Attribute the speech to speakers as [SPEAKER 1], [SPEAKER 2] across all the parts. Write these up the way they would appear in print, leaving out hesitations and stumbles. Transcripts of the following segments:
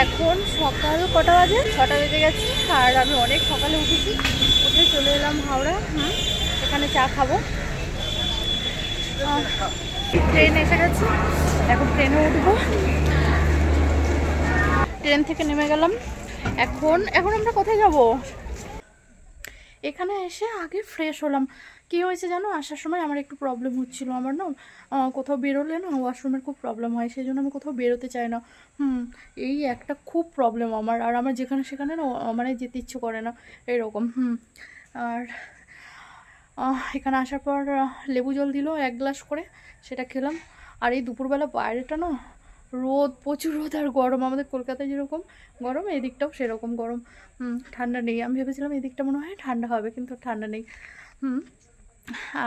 [SPEAKER 1] এখন সকাল কটা বাজে, 6টা বেজে গেছে। আর আমি অনেক সকালে উঠেছি, উঠে চলে এলাম হাওড়া। এখানে চা খাবো। ট্রেন এসে গেছে, এখন ট্রেনে উঠবো। ট্রেন থেকে নেমে গেলাম। এখন আমরা কোথায় যাব? এখানে এসে আগে ফ্রেশ হলাম। কি হয়েছে জানো, আসার সময় আমার একটু প্রবলেম হচ্ছিল। আমার না কোথাও বেরোলে না ওয়াশরুমের খুব প্রবলেম হয়, সেই জন্য আমি কোথাও বেরোতে চাই না। এই একটা খুব প্রবলেম আমার। আর আমার যেখানে সেখানে না মানে যেতে ইচ্ছে করে না এরকম। আর এখানে আসার পর লেবু জল দিল 1 গ্লাস করে, সেটা খেলাম। আর এই দুপুরবেলা বাইরেটা না রোদ, প্রচুর রোদ আর গরম। আমাদের কলকাতায় যেরকম গরম, এই দিকটাও সেরকম গরম। ঠান্ডা নেই। আমি ভেবেছিলাম এই দিকটা মনে হয় ঠান্ডা হবে, কিন্তু ঠান্ডা নেই।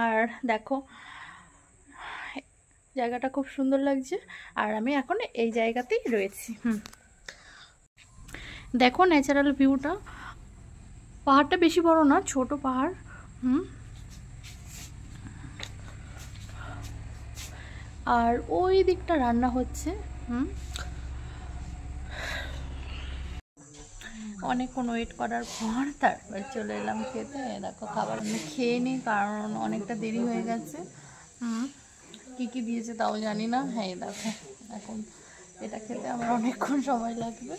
[SPEAKER 1] আর দেখো জায়গাটা খুব সুন্দর লাগছে। আর আমি এখন এই জায়গাতেই রয়েছি। দেখো ন্যাচারাল ভিউটা। পাহাড়টা বেশি বড় না, ছোট পাহাড়। আর ওই দিকটা রান্না হচ্ছে। অনেকক্ষণ ওয়েট করার পর তারপর চলে এলাম খেতে। দেখো খাবার আমি খেয়ে নিই, কারণ অনেকটা দেরি হয়ে গেছে। কী কী দিয়েছে তাও জানি না। হ্যাঁ দেখো, এখন এটা খেতে আমার অনেকক্ষণ সময় লাগবে।